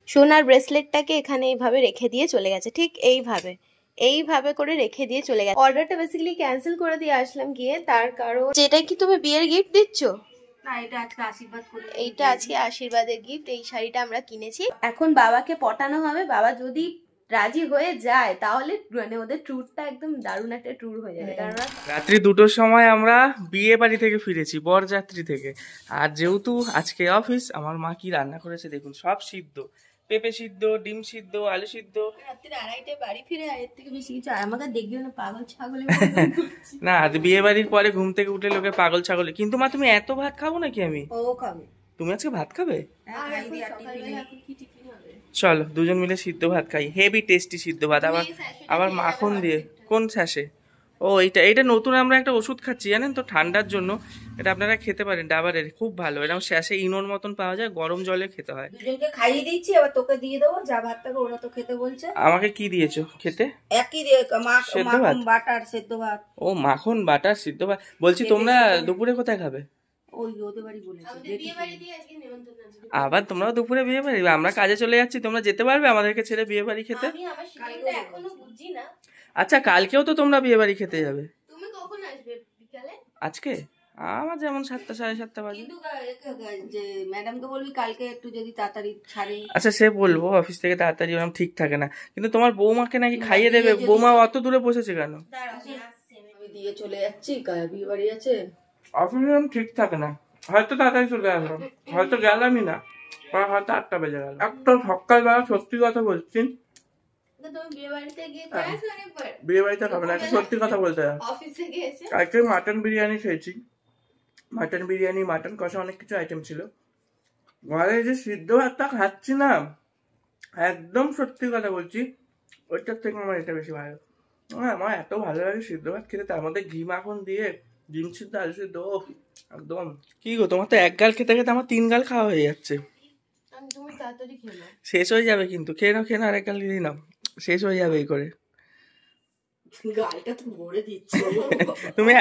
সোনার ব্রেসলেটটাকে এখানে এইভাবে রেখে দিয়ে চলে গেছে, ঠিক এইভাবে করে রেখে দিয়ে চলে গেছে। অর্ডারটা বেসিক্যালি ক্যান্সেল করে দিয়ে আসলাম গিয়ে, তার কারণ যেটা কি তুমি বিয়ের গিফট দিচ্ছ না, এটা আজকে আশীর্বাদ করে, এইটা আজকে আশীর্বাদের গিফট। এই শাড়িটা আমরা কিনেছি, এখন বাবাকে পটানো হবে। বাবা যদি রাজি হয়ে যায় তাহলে মানে ওদের ট্যুরটা একদম দারুণ একটা ট্যুর হয়ে যাবে। কারণ রাত্রি 2টোর সময় আমরা বিয়ে বাড়ি থেকে ফিরেছি, বরযাত্রী থেকে। আর যেহেতু আজকে অফিস, আমার মা কি রান্না করেছে দেখুন, সব সিদ্ধ, পেঁপে সিদ্ধ, ডিম সিদ্ধ, আলু সিদ্ধ। রাত্রি 2:30টায় বাড়ি ফিরে এর থেকে বেশি কিছু আমাকে দেখবেও না, পাগল ছাগল। না, বিয়ে বাড়ির পরে ঘুম থেকে উঠে লোকে পাগল ছাগল। কিন্তু মা তুমি এত ভাত খাবো নাকি আমি? ও খাবে। তুমি আজকে ভাত খাবে? চলো দুজন মিলে সিদ্ধ ভাত খাই, হেভি টেস্টি সিদ্ধ ভাত, আবার মাখন দিয়ে। কোন স্যাশে? ও এইটা নতুন আমরা একটা ওষুধ খাচ্ছি জানেন তো, ঠান্ডার জন্য। এটা আপনারা খেতে পারেন, ডাবারের, খুব ভালো। এরকম স্যাশে ইনোর মতন পাওয়া যায়, গরম জলে খেতে হয়। দুজনকে খাইয়ে দিচ্ছি, আবার তোকে দিয়ে দেবো যা ভাত খাবে, ওরা তো খেতে বলছে। আমাকে কি দিয়েছো খেতে? একই মাখন বাটার সিদ্ধ ভাত। ও মাখন বাটার সিদ্ধ ভাত। বলছি তোমরা দুপুরে কোথায় খাবে? ওই ওদের বাড়ি বলেছে, বিয়ে বাড়ি দিয়ে আজকে নিমন্ত্রণ আছে। আবার তোমরাও দুপুরে বিয়ে বাড়ি? আমরা কাজে চলে যাচ্ছি, তোমরা যেতে পারবে আমাদেরকে ছেড়ে বিয়ে বাড়ি খেতে? আমি আমার শিডিউলটা এখনো বুঝি না। আচ্ছা কালকেও তো তোমরা বিয়ে বাড়ি খেতে যাবে। তুমি কখন আসবে বিকালে? আজকে আমার যেমন 7টা 7:30 বাজে। কিন্তু যে ম্যাডামকে বলবি কালকে একটু যদি তাড়াতাড়ি ছাড়ে। আচ্ছা সে বলবো, অফিস থেকে তাড়াতাড়ি ওরকম ঠিক থাকে না। কিন্তু তোমার বৌমাকে নাকি খাইয়ে দেবে, বৌমা অত দূরে বসেছে কেন? আমি দিয়ে চলে যাচ্ছি, বিয়ে বাড়ি আছে। অফিস ঠিক থাকে না, হয়তো তাড়াতাড়ি চলে আসলাম, হয়তো গেলামই না, হয়তো 8টা বেজে গেল। একটা সকালবেলা সত্যি কথা বলছি, বিয়ে বাড়িতে খাবে না, একটা সত্যি কথা বলতে হবে। কালকে মাটন বিরিয়ানি খেয়েছি, মাটন বিরিয়ানি, মাটন কষা, অনেক কিছু আইটেম ছিল। ঘরে যে সিদ্ধ ভাতটা খাচ্ছি না, একদম সত্যি কথা বলছি, ওইটার থেকে আমার এটা বেশি ভালো। আমার এত ভালো লাগে সিদ্ধ ভাত খেতে, তার মধ্যে ঘি মাখন দিয়ে, ডিম সিদ্ধ, আলু সিদ্ধ, একদম। কি গো, তোমার তো 1 গাল খেতে খেতে আমার 3 গাল খাওয়া হয়ে যাচ্ছে। শেষ হয়ে যাবে কিন্তু, খেয়ে নাও আর 1 গাল দিয়ে নাও, শেষ হয়ে যাবে এই করে। তুমি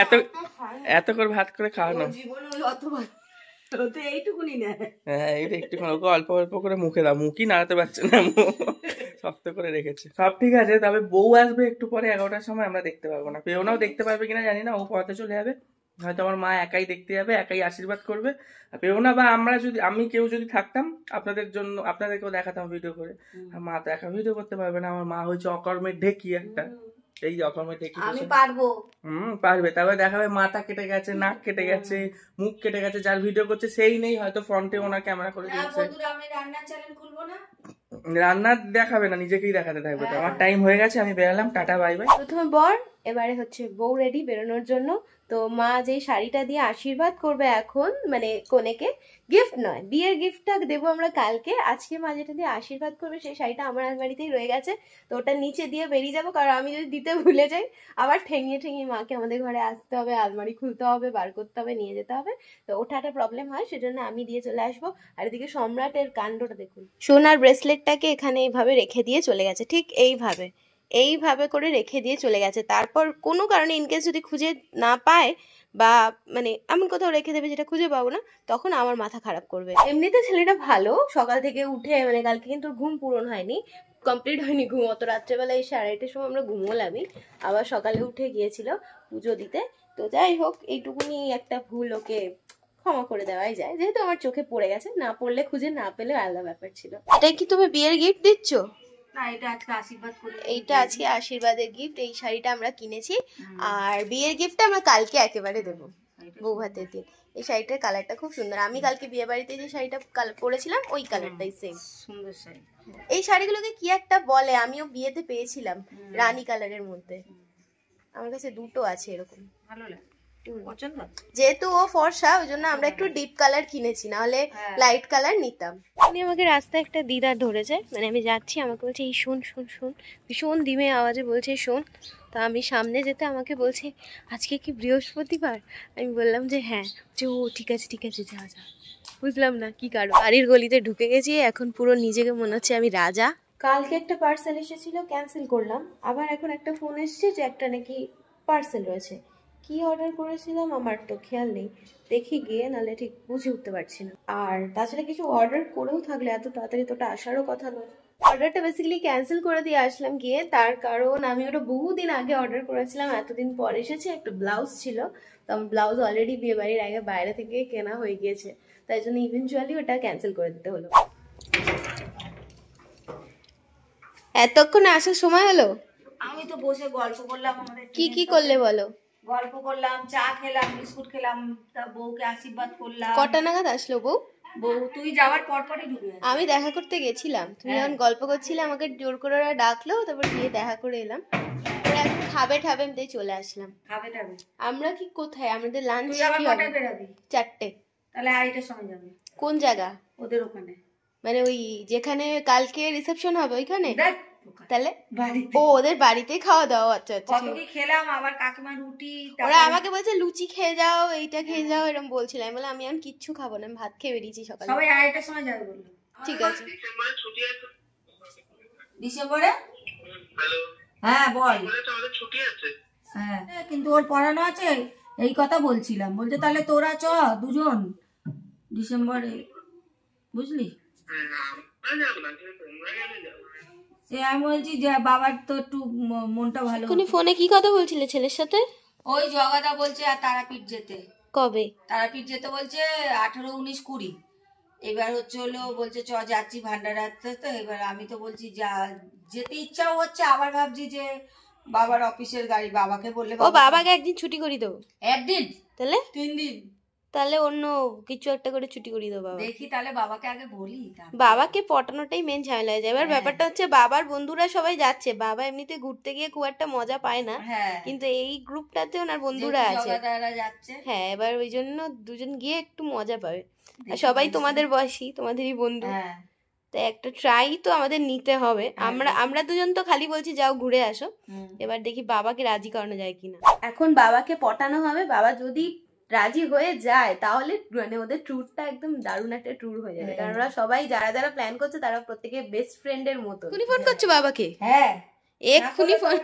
এত করে ভাত করে খাও না। হ্যাঁ এটা একটুখানি ওকে অল্প অল্প করে মুখে দাও, মুখই নাড়াতে পারছে না, শক্ত করে রেখেছে। সব ঠিক আছে, তবে বউ আসবে একটু পরে 11টার সময়, আমরা দেখতে পারবো না। পেওনাও দেখতে পারবে কিনা জানি না, ও পড়াতে চলে যাবে, হয়তো আমার মা একাই দেখতে যাবে, একাই আশীর্বাদ করবে। পেওনা বা আমি কেউ যদি থাকতাম আপনাদের জন্য, আপনাদেরকেও দেখাতাম ভিডিও করে। আর মা তো একা ভিডিও করতে পারবে না, আমার মা হচ্ছে অকর্মের ঢেকি একটা, এই অকর্মের ঢেকি। আমি পারবো। পারবে, তারপরে দেখাবে মাথা কেটে গেছে, নাক কেটে গেছে, মুখ কেটে গেছে, যার ভিডিও করছে সেই নেই, হয়তো ফ্রন্টে ওনার ক্যামেরা করে দিয়েছে। রান্না দেখাবে না, নিজেকেই দেখাতে থাকবে। তো আমার টাইম হয়ে গেছে, আমি বেরালাম, টাটা বাই বাই। প্রথমে বর, এবারে হচ্ছে বউ রেডি বেরোনোর জন্য। তো মা যেই শাড়িটা দিয়ে আশীর্বাদ করবে এখন, মানে কনেকে, গিফট নয়, বিয়ের গিফটটা দেবো আমরা কালকে। আজকে মা যেটা দিয়ে আশীর্বাদ করবে সেই শাড়িটা আমার আলমারিতেই রয়ে গেছে, তো ওটা নিচে দিয়ে বেরিয়ে যাবো। কারণ আমি যদি দিতে ভুলে যাই, আবার ঠেঙিয়ে মাকে আমাদের ঘরে আসতে হবে, আলমারি খুলতে হবে, বার করতে হবে, নিয়ে যেতে হবে, তো ওটা একটা প্রবলেম হয়, সেজন্য আমি দিয়ে চলে আসবো। আর এদিকে সম্রাটের কাণ্ডটা দেখুন, সোনার ব্রেসলেটটাকে এখানে এইভাবে রেখে দিয়ে চলে গেছে, ঠিক এইভাবে করে রেখে দিয়ে চলে গেছে। তারপর কোনো কারণে ইনকেস যদি খুঁজে না পায়, বা মানে এমন কোথাও রেখে দেবে যেটা খুঁজে পাবো না, তখন আমার মাথা খারাপ করবে। এমনিতে ছেলেটা ভালো, সকাল থেকে উঠে, মানে কালকে কিন্তু ঘুম পূরণ হয়নি, কমপ্লিট হয়নি ঘুম, অত রাত্রেবেলায় 2:30টার সময় আমরা ঘুমোলামই, আবার সকালে উঠে গিয়েছিল পুজো দিতে। তো যাই হোক, এইটুকুনি একটা ভুল ওকে ক্ষমা করে দেওয়াই যায়, যেহেতু আমার চোখে পড়ে গেছে, না পড়লে খুঁজে না পেলে আলাদা ব্যাপার ছিল। এটাই কি তুমি বিয়ের গিফট দিচ্ছ? না, এটা আজকে আশীর্বাদ করে, এইটা আজকে আশীর্বাদের গিফট। এই শাড়িটা আমরা কিনেছি, আর বিয়ের গিফটটা আমরা কালকে একেবারে দেবো বউ ভাতের দিন। এই শাড়িটার কালারটা খুব সুন্দর, আমি কালকে বিয়ে বাড়িতে যে শাড়িটা পরেছিলাম ওই কালারটাই সেম, সুন্দর শাড়ি। এই শাড়িগুলোকে কি একটা বলে, আমিও বিয়েতে পেয়েছিলাম রানী কালারের মধ্যে, আমার কাছে দুটো আছে এরকম, ভালো লাগে পছন্দ। যেহেতু ও ফর্সা, ওই জন্য আমরা একটু ডিপ কালার কিনেছি, না হলে লাইট কালার নিতাম। উনি আমাকে রাস্তায় একটা দিদার ধরেছে, মানে আমি যাচ্ছি, আমাকে বলছে এই শোন শোন শোন, ভীষণ ধিমে আওয়াজে বলছে শোন। তা আমি সামনে যেতে আমাকে বলছে আজকে কি বৃহস্পতিবার? আমি বললাম যে হ্যাঁ। যে ও ঠিক আছে যা যা। বুঝলাম না কি কারণ, বাড়ির গলিতে ঢুকে গেছি, এখন পুরো নিজেকে মনে হচ্ছে আমি রাজা। কালকে একটা পার্সেল এসেছিল, ক্যান্সেল করলাম, আবার এখন একটা ফোন এসেছে যে একটা নাকি পার্সেল রয়েছে, কি অর্ডার করেছিলাম আমার তো খেয়াল নেই, দেখি গিয়ে, নাহলে ঠিক বুঝে উঠতে পারছি না। আর তাছাড়া কিছু অর্ডার করেও থাকলে এত তাড়াতাড়ি তো ওটা আসারও কথা নয়। অর্ডারটা বেসিক্যালি ক্যান্সেল করে দিয়ে আসলাম গিয়ে, তার কারণ আমি ওটা বহুদিন আগে অর্ডার করেছিলাম, এতদিন পর এসেছে। একটা ব্লাউজ ছিল, তো আমার ব্লাউজ অলরেডি বিয়ে বাড়ির আগে বাইরে থেকে কেনা হয়ে গিয়েছে, তাই জন্য ইভেনচুয়ালি ওটা ক্যান্সেল করে দিতে হলো। এতক্ষণে আসার সময় হলো? আমি তো বসে গল্প করলাম। আমাদের কি করলে বলো? গল্প করলাম, চা খেলাম, বিস্কুট খেলাম, তা বউকে আশীর্বাদ করলাম। কটা নাগাদ আসলো বউ? বউ তুই যাওয়ার পরপরই ঢুকে গেছে। আমি দেখা করতে গেছিলাম, তুমি যখন গল্প করছিলে আমাকে জোর করে ওরা ডাকলো, তারপর গিয়ে দেখা করে এলাম। ওরা এখন খাবে ঠাবে আমি চলে আসলাম। খাবে টাবে আমরা কি কোথায়, আমাদের লাঞ্চ তুই আবার কটায় বেরাবি? 4টে। তাহলে 2:30টার সময় যাবে। কোন জায়গা? ওদের ওখানে, মানে ওই যেখানে কালকে রিসেপশন হবে ওইখানে? দেখ তাহলে বাড়িতে। ও ওদের বাড়িতেই খাওয়া দাওয়া? আচ্ছা আচ্ছা। কত কি খেলাম, আবার কাকিমা রুটি। ওরা আমাকে বলছে লুচি খেয়ে যাও, এইটা খেয়ে যাও, এরকম বলছিল। আমি বললাম আমি এখন কিচ্ছু খাবো না, আমি ভাত খেয়ে বেরিয়েছি সকালে। সবাই 2:30টার সময় যাবে বললো। ঠিক আছে। ডিসেম্বরে? হ্যাঁ বল। হ্যাঁ কিন্তু ওর পড়ানো আছে, এই কথা বলছিলাম। বলছে তাহলে তোরা চ দুজন ডিসেম্বরে, বুঝলি? আমি বলছি যে বাবার তো একটু মনটা ভালো। তুমি ফোনে কি কথা বলছিলে ছেলের সাথে? ওই জগাদা বলছে আর তারাপীঠ যেতে। কবে? তারাপীঠ যেতে বলছে 18, 19, 20। এবার হচ্ছে হলো বলছে চ যাচ্ছি ভান্ডারাতে। তো এবার আমি তো বলছি যা, যেতে ইচ্ছাও হচ্ছে, আবার ভাবছি যে বাবার অফিসের গাড়ি, বাবাকে বললে ও বাবাকে একদিন ছুটি করে দেবো। একদিন? তাহলে 3 দিন। তাহলে অন্য কিছু একটা করে ছুটি করে দেবো বাবা। দেখি তাহলে বাবাকে আগে বলি। বাবাকে পটানোটাই মেন ঝামেলা হয়ে যায়। এবার ব্যাপারটা হচ্ছে বাবার বন্ধুরা সবাই যাচ্ছে, বাবা এমনিতে ঘুরতে গিয়ে খুব একটা মজা পায় না, কিন্তু এই গ্রুপটাতে ওনার বন্ধুরা আছে। হ্যাঁ, এবার ওই জন্য দুজন গিয়ে একটু মজা পাবে। আর সবাই তোমাদের বয়সী, তোমাদেরই বন্ধু, তো একটা ট্রাই তো আমাদের নিতে হবে। আমরা দুজন তো খালি বলছি যাও ঘুরে আসো, এবার দেখি বাবাকে রাজি করানো যায় কিনা। এখন বাবাকে পটানো হবে, বাবা যদি রাজি হয়ে যায় তাহলে মানে ওদের ট্যুরটা একদম দারুণ একটা ট্যুর হয়ে যাবে। কারণ ওরা সবাই যারা যারা প্ল্যান করছে তারা প্রত্যেকে বেস্ট ফ্রেন্ডের মতো। তুমি ফোন করছো বাবাকে? হ্যাঁ এক্ষুনি ফোন।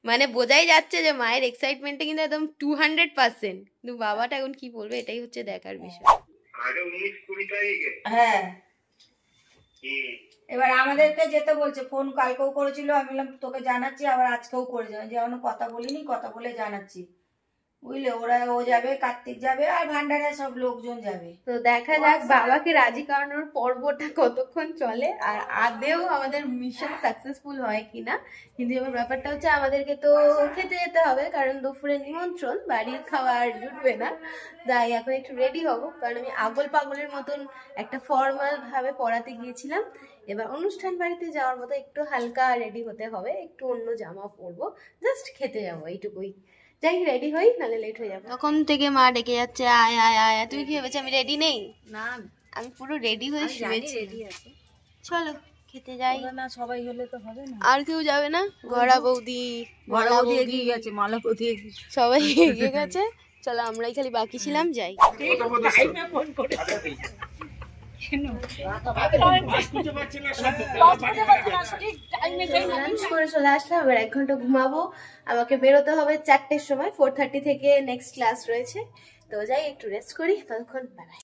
মানে বোঝাই যাচ্ছে যে মায়ের এক্সাইটমেন্টটা কিন্তু একদম 200%। কিন্তু বাবাটা এখন কি বলবে এটাই হচ্ছে দেখার বিষয়। হ্যাঁ এবার আমাদেরকে যেতে বলছে, ফোন কালকেও করেছিল, আমি বললাম তোকে জানাচ্ছি, আবার আজকেও করে যাবে, যে এখনো কথা বলিনি, কথা বলে জানাচ্ছি, বুঝলে? ও যাবে, কার্তিক যাবে, আর ভান্ডারে সব লোকজন যাবে। তো দেখা যাক বাবাকে রাজি করানোর পর্বটা কতক্ষণ চলে, আর আদেও আমাদের মিশন সাকসেসফুল হয় কিনা। কিন্তু এবার ব্যাপারটা হচ্ছে আমাদেরকে তো খেতে যেতে হবে, কারণ দুপুরে নিমন্ত্রণ, বাড়ির খাওয়া আর জুটবে না। তাই এখন একটু রেডি হব, কারণ আমি আগল পাগলের মতন একটা ফর্মাল ভাবে পড়াতে গিয়েছিলাম। এবার অনুষ্ঠান বাড়িতে যাওয়ার মতো একটু হালকা রেডি হতে হবে, একটু অন্য জামা পরবো, জাস্ট খেতে যাবো, এইটুকুই। যাই রেডি হই, নাহলে লেট হয়ে যাবে। তখন থেকে মা ডেকে যাচ্ছে আয় আয় আয়। তুমি কি ভেবেছো আমি রেডি নেই? না আমি পুরো রেডি হয়ে শুয়েছি। রেডি আছে, চলো খেতে যাই। না সবাই হলে তো হবে না। আর কেউ যাবে না? ঘোড়া বৌদি, এগিয়ে গেছে, মালা বৌদি সবাই এগিয়ে গেছে। চলো আমরাই খালি বাকি ছিলাম, যাই। লাঞ্চ করে চলে আসলাম, এবার 1 ঘন্টা ঘুমাবো। আমাকে বেরোতে হবে 4টের সময়, 4:30 থেকে নেক্সট ক্লাস রয়েছে। তো যাই একটু রেস্ট করি, ততক্ষণ বাই বাই।